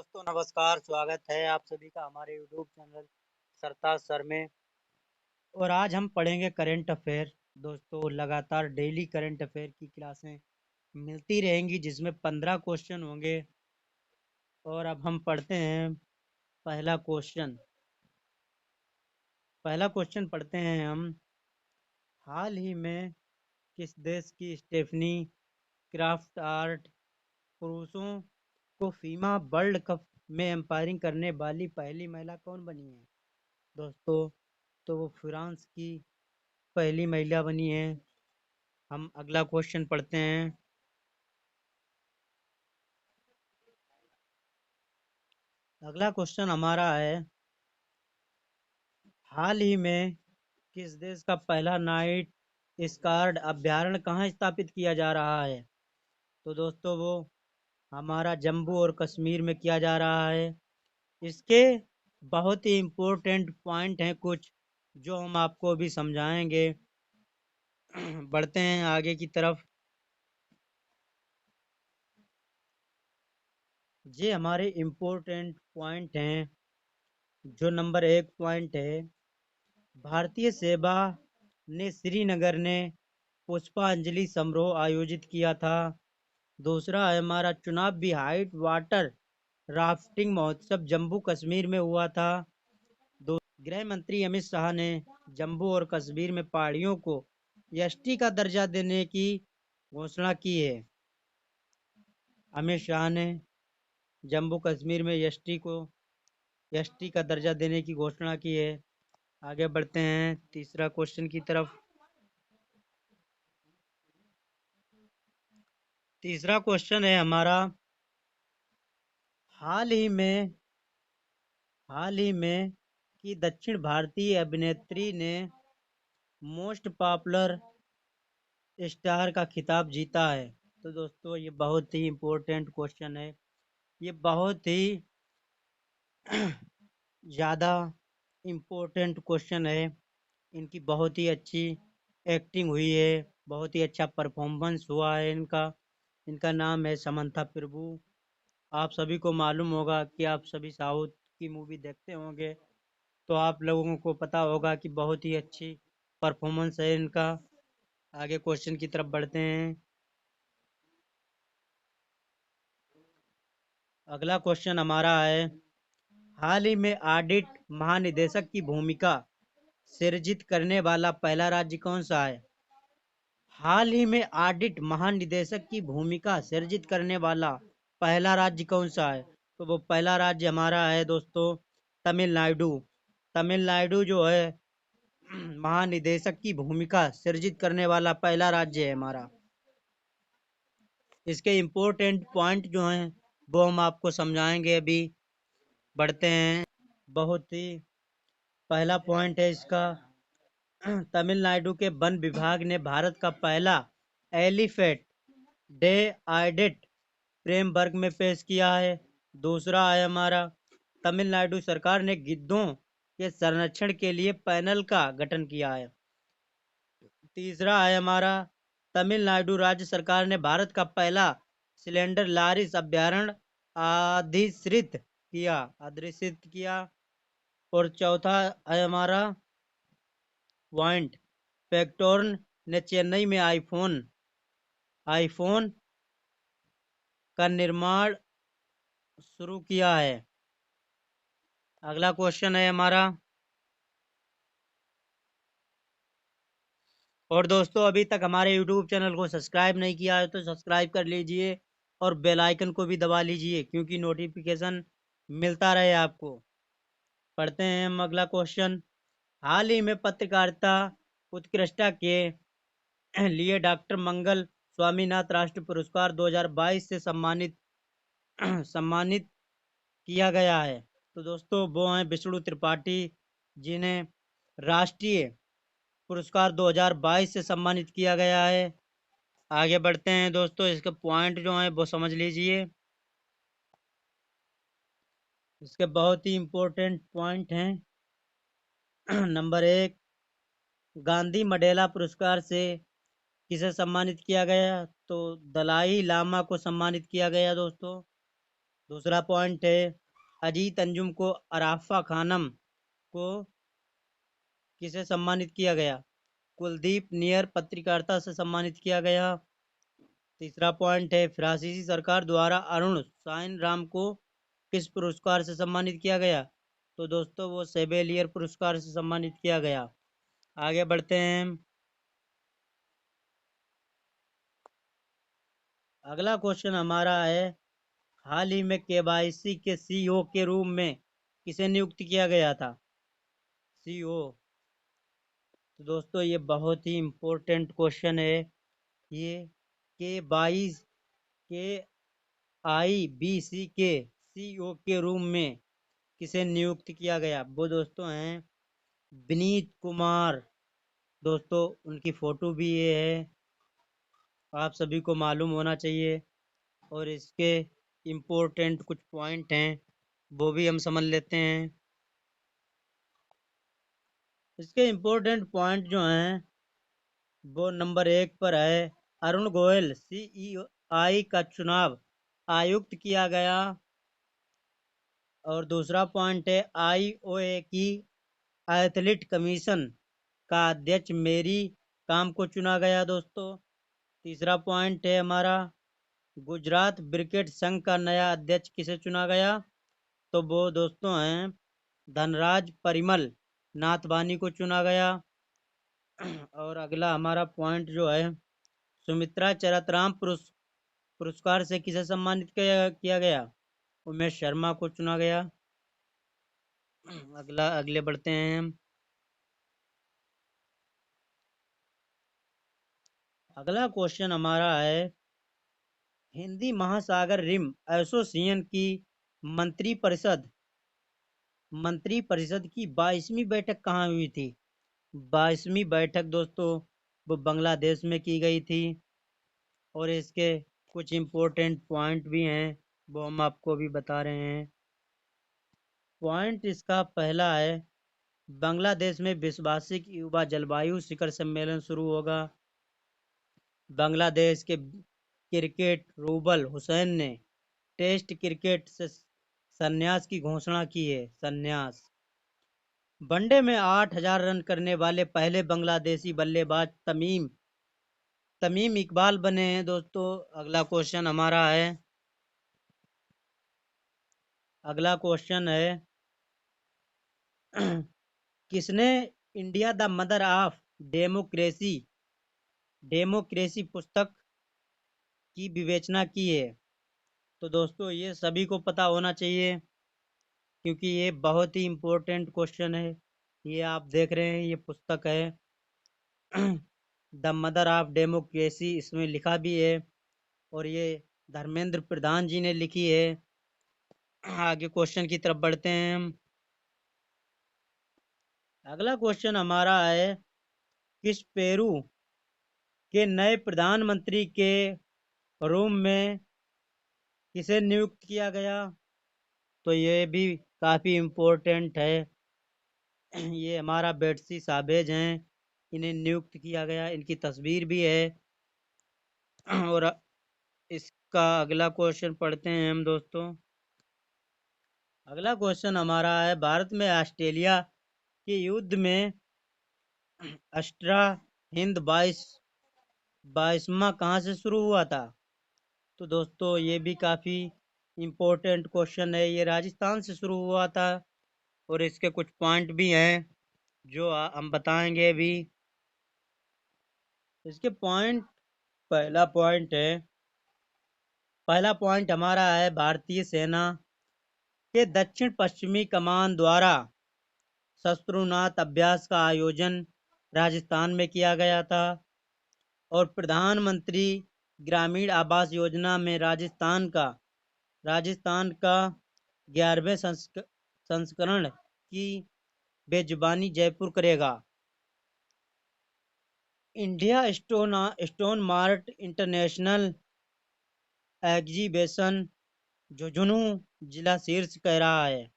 दोस्तों नमस्कार, स्वागत है आप सभी का हमारे यूट्यूब चैनल सरताज सर में। और आज हम पढ़ेंगे करंट अफेयर। दोस्तों लगातार डेली करंट अफेयर की क्लासें मिलती रहेंगी जिसमें 15 क्वेश्चन होंगे। और अब हम पढ़ते हैं पहला क्वेश्चन। पहला क्वेश्चन पढ़ते हैं हम। हाल ही में किस देश की स्टेफनी क्राफ्ट आर्ट पुरुषों को फीफा वर्ल्ड कप में एम्पायरिंग करने वाली पहली महिला कौन बनी है? दोस्तों तो वो फ्रांस की पहली महिला बनी है। हम अगला क्वेश्चन पढ़ते हैं। अगला क्वेश्चन हमारा है, हाल ही में किस देश का पहला नाइट स्कार्ड अभ्यारण्य कहाँ स्थापित किया जा रहा है? तो दोस्तों वो हमारा जम्मू और कश्मीर में किया जा रहा है। इसके बहुत ही इम्पोर्टेंट पॉइंट हैं कुछ जो हम आपको अभी समझाएंगे। बढ़ते हैं आगे की तरफ। ये हमारे इम्पोर्टेंट पॉइंट हैं। जो नंबर 1 पॉइंट है, भारतीय सेवा ने श्रीनगर ने पुष्पांजलि समारोह आयोजित किया था। दूसरा है हमारा, चुनावी हाइट वाटर राफ्टिंग महोत्सव जम्मू कश्मीर में हुआ था। गृह मंत्री अमित शाह ने जम्मू और कश्मीर में पहाड़ियों को एसटी का दर्जा देने की घोषणा की है। अमित शाह ने जम्मू कश्मीर में एसटी का दर्जा देने की घोषणा की है। आगे बढ़ते हैं तीसरा क्वेश्चन की तरफ। तीसरा क्वेश्चन है हमारा, हाल ही में की दक्षिण भारतीय अभिनेत्री ने मोस्ट पॉपुलर स्टार का खिताब जीता है? तो दोस्तों ये बहुत ही इम्पोर्टेंट क्वेश्चन है। ये बहुत ही ज़्यादा इम्पोर्टेंट क्वेश्चन है। इनकी बहुत ही अच्छी एक्टिंग हुई है, बहुत ही अच्छा परफॉर्मेंस हुआ है इनका। इनका नाम है समंथा प्रभु। आप सभी को मालूम होगा कि आप सभी साउथ की मूवी देखते होंगे, तो आप लोगों को पता होगा कि बहुत ही अच्छी परफॉर्मेंस है इनका। आगे क्वेश्चन की तरफ बढ़ते हैं। अगला क्वेश्चन हमारा है, हाल ही में ऑडिट महानिदेशक की भूमिका सृजित करने वाला पहला राज्य कौन सा है? हाल ही में ऑडिट महानिदेशक की भूमिका सृजित करने वाला पहला राज्य कौन सा है? तो वो पहला राज्य हमारा है दोस्तों तमिलनाडु। तमिलनाडु जो है महानिदेशक की भूमिका सृजित करने वाला पहला राज्य है हमारा। इसके इम्पोर्टेंट पॉइंट जो हैं वो हम आपको समझाएंगे अभी। बढ़ते हैं। बहुत ही पहला पॉइंट है इसका, तमिलनाडु के वन विभाग ने भारत का पहला एलिफेंट डे ऑडिट फ्रेमवर्क में पेश किया है। दूसरा है हमारा, तमिलनाडु सरकार ने गिद्धों के संरक्षण के लिए पैनल का गठन किया है। तीसरा है हमारा, तमिलनाडु राज्य सरकार ने भारत का पहला सिलेंडर लारिस अभ्यारण्य अधिकृत किया। और चौथा है हमारा पॉइंट, पेक्टोर्न ने चेन्नई में आईफोन का निर्माण शुरू किया है। अगला क्वेश्चन है हमारा। और दोस्तों अभी तक हमारे YouTube चैनल को सब्सक्राइब नहीं किया है तो सब्सक्राइब कर लीजिए और बेल आइकन को भी दबा लीजिए क्योंकि नोटिफिकेशन मिलता रहे आपको। पढ़ते हैं हम अगला क्वेश्चन। हाल ही में पत्रकारिता उत्कृष्टता के लिए डॉक्टर मंगल स्वामीनाथ राष्ट्रीय पुरस्कार 2022 से सम्मानित किया गया है। तो दोस्तों वो हैं विष्णु त्रिपाठी, जिन्हें राष्ट्रीय पुरस्कार 2022 से सम्मानित किया गया है। आगे बढ़ते हैं दोस्तों, इसके पॉइंट जो हैं वो समझ लीजिए। इसके बहुत ही इम्पोर्टेंट पॉइंट हैं। नंबर 1, गांधी मंडेला पुरस्कार से किसे सम्मानित किया गया? तो दलाई लामा को सम्मानित किया गया दोस्तों। दूसरा पॉइंट है अजीत अंजुम को अराफा खानम को किसे सम्मानित किया गया? कुलदीप नियर पत्रकारिता से सम्मानित किया गया। तीसरा पॉइंट है फ्रांसीसी सरकार द्वारा अरुण साइन राम को किस पुरस्कार से सम्मानित किया गया? तो दोस्तों वो सेबेलियर पुरस्कार से सम्मानित किया गया। आगे बढ़ते हैं। अगला क्वेश्चन हमारा है हाल ही में केवाईसी के सीईओ के रूप में किसे नियुक्त किया गया था? सीईओ। तो दोस्तों ये बहुत ही इम्पोर्टेंट क्वेश्चन है। ये के आई बी सी के सीईओ के रूप में किसे नियुक्त किया गया? वो दोस्तों हैं विनीत कुमार। दोस्तों उनकी फोटो भी ये है, आप सभी को मालूम होना चाहिए। और इसके इम्पोर्टेंट कुछ पॉइंट हैं वो भी हम समझ लेते हैं। इसके इम्पोर्टेंट पॉइंट जो हैं वो नंबर 1 पर है अरुण गोयल सीईआई का चुनाव आयुक्त किया गया। और दूसरा पॉइंट है आईओए की एथलीट कमीशन का अध्यक्ष मेरी काम को चुना गया। दोस्तों तीसरा पॉइंट है हमारा गुजरात क्रिकेट संघ का नया अध्यक्ष किसे चुना गया? तो वो दोस्तों हैं धनराज परिमल नाथवानी को चुना गया। और अगला हमारा पॉइंट जो है सुमित्रा चरतराम पुरस्कार से किसे सम्मानित किया गया? उमेश शर्मा को चुना गया। अगले बढ़ते हैं हम। अगला क्वेश्चन हमारा है हिंदी महासागर रिम एसोसिएशन की मंत्री परिषद की 22वीं बैठक कहाँ हुई थी? 22वीं बैठक दोस्तों वो बांग्लादेश में की गई थी। और इसके कुछ इम्पोर्टेंट पॉइंट भी हैं वो हम आपको भी बता रहे हैं। पॉइंट इसका पहला है बांग्लादेश में विश्ववार्षिक युवा जलवायु शिखर सम्मेलन शुरू होगा। बांग्लादेश के क्रिकेट रूबल हुसैन ने टेस्ट क्रिकेट से संन्यास की घोषणा की है। संन्यास। वनडे में 8,000 रन करने वाले पहले बांग्लादेशी बल्लेबाज तमीम तमीम इकबाल बने हैं। दोस्तों अगला क्वेश्चन हमारा है अगला क्वेश्चन है किसने India the mother of democracy पुस्तक की विवेचना की है? तो दोस्तों ये सभी को पता होना चाहिए क्योंकि ये बहुत ही इम्पोर्टेंट क्वेश्चन है। ये आप देख रहे हैं ये पुस्तक है द मदर ऑफ डेमोक्रेसी इसमें लिखा भी है। और ये धर्मेंद्र प्रधान जी ने लिखी है। आगे क्वेश्चन की तरफ बढ़ते हैं हम। अगला क्वेश्चन हमारा है किस पेरू के नए प्रधानमंत्री के रूप में किसे नियुक्त किया गया? तो ये भी काफी इम्पोर्टेंट है। ये हमारा बेटसी साबेज हैं, इन्हें नियुक्त किया गया, इनकी तस्वीर भी है। और इसका अगला क्वेश्चन पढ़ते हैं हम दोस्तों। अगला क्वेश्चन हमारा है भारत में ऑस्ट्रेलिया के युद्ध में अस्ट्रा हिंद 22वां कहाँ से शुरू हुआ था? तो दोस्तों ये भी काफी इम्पोर्टेंट क्वेश्चन है। ये राजस्थान से शुरू हुआ था। और इसके कुछ पॉइंट भी हैं जो हम बताएंगे अभी। इसके पॉइंट पहला पॉइंट हमारा है भारतीय सेना के दक्षिण पश्चिमी कमान द्वारा शस्त्रुनाथ अभ्यास का आयोजन राजस्थान में किया गया था। और प्रधानमंत्री ग्रामीण आवास योजना में राजस्थान का 11वें संस्करण की बेजुबानी जयपुर करेगा। India stone mart international exhibition Jhunjhunu जिला शीर्ष कह रहा है।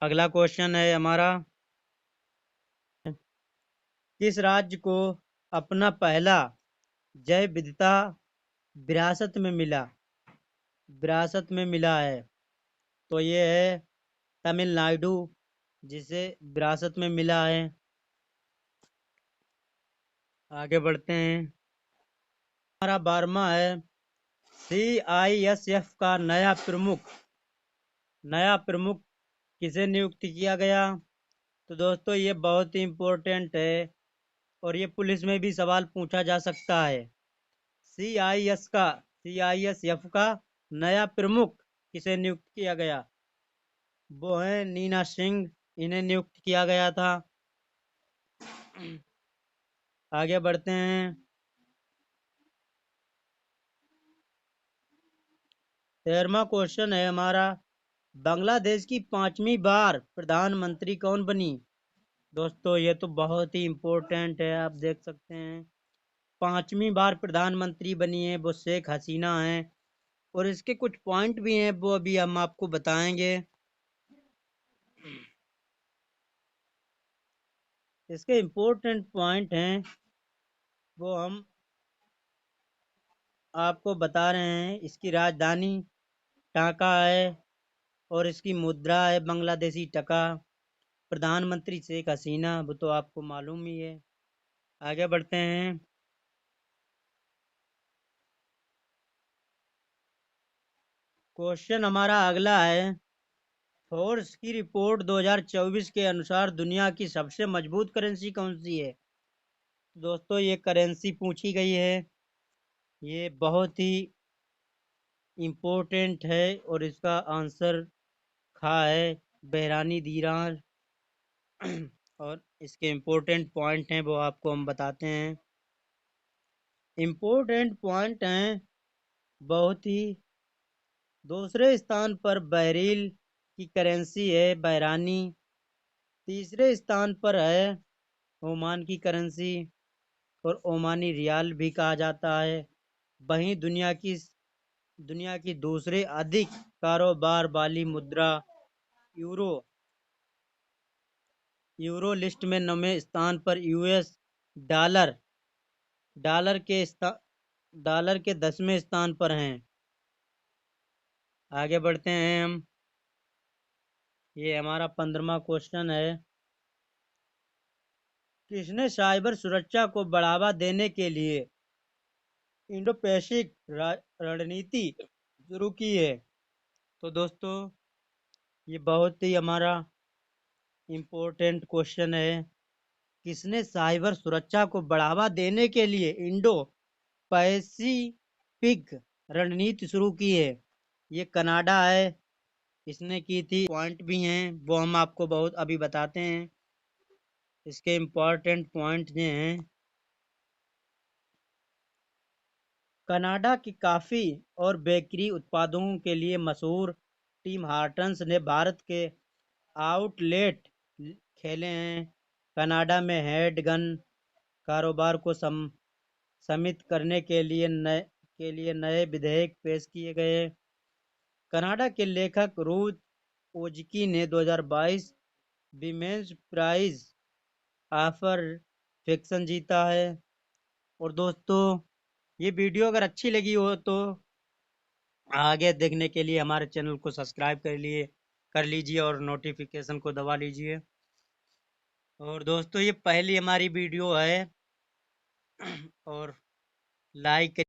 अगला क्वेश्चन है हमारा किस राज्य को अपना पहला जैव विविधता विरासत में मिला? विरासत में मिला है? तो ये है तमिलनाडु, जिसे विरासत में मिला है। आगे बढ़ते हैं। हमारा 12वां है, CISF का नया प्रमुख किसे नियुक्त किया गया? तो दोस्तों ये बहुत ही इम्पोर्टेंट है और ये पुलिस में भी सवाल पूछा जा सकता है। CISF का नया प्रमुख किसे नियुक्त किया गया? वो है नीना सिंह, इन्हें नियुक्त किया गया था। आगे बढ़ते हैं। 13वां क्वेश्चन है हमारा, बांग्लादेश की 5वीं बार प्रधानमंत्री कौन बनी? दोस्तों ये तो बहुत ही इम्पोर्टेंट है, आप देख सकते हैं। 5वीं बार प्रधानमंत्री बनी है वो शेख हसीना है, और इसके कुछ पॉइंट भी हैं वो अभी हम आपको बताएंगे। इसके इम्पोर्टेंट पॉइंट हैं वो हम आपको बता रहे हैं। इसकी राजधानी ढाका है और इसकी मुद्रा है बांग्लादेशी टका। प्रधानमंत्री शेख हसीना, वो तो आपको मालूम ही है। आगे बढ़ते हैं। क्वेश्चन हमारा अगला है, फोर्स की रिपोर्ट 2024 के अनुसार दुनिया की सबसे मजबूत करेंसी कौन सी है? दोस्तों ये करेंसी पूछी गई है, ये बहुत ही इम्पोर्टेंट है और इसका आंसर खा है बहरानी दीनार। और इसके इम्पोर्टेंट पॉइंट हैं वो आपको हम बताते हैं। इम्पोर्टेंट पॉइंट हैं बहुत ही। दूसरे स्थान पर बहरीन की करेंसी है बहरानी। तीसरे स्थान पर है ओमान की करेंसी, और ओमानी रियाल भी कहा जाता है। वहीं दुनिया की दूसरे अधिक कारोबार वाली मुद्रा यूरो यूरो लिस्ट में 9वें स्थान पर यूएस डॉलर डॉलर के स्था- डॉलर के 10वें स्थान पर हैं। आगे बढ़ते हैं हम। ये हमारा 15वां क्वेश्चन है, किसने साइबर सुरक्षा को बढ़ावा देने के लिए इंडो पैसिफिक रणनीति शुरू की है? तो दोस्तों ये बहुत ही हमारा इम्पोर्टेंट क्वेश्चन है, किसने साइबर सुरक्षा को बढ़ावा देने के लिए इंडो पैसिफिक रणनीति शुरू की है? ये कनाडा है, इसने की थी। पॉइंट भी हैं वो हम आपको बहुत अभी बताते हैं। इसके इम्पोर्टेंट पॉइंट ये हैं, कनाडा की कॉफ़ी और बेकरी उत्पादों के लिए मशहूर टिम हार्टन्स ने भारत के आउटलेट खेले हैं। कनाडा में हेड गन कारोबार को सीमित करने के लिए नए विधेयक पेश किए गए। कनाडा के लेखक रूथ ओजकी ने 2022 विमेंस प्राइज ऑफर फिक्शन जीता है। और दोस्तों ये वीडियो अगर अच्छी लगी हो तो आगे देखने के लिए हमारे चैनल को सब्सक्राइब कर लीजिए और नोटिफिकेशन को दबा लीजिए। और दोस्तों ये पहली हमारी वीडियो है और लाइक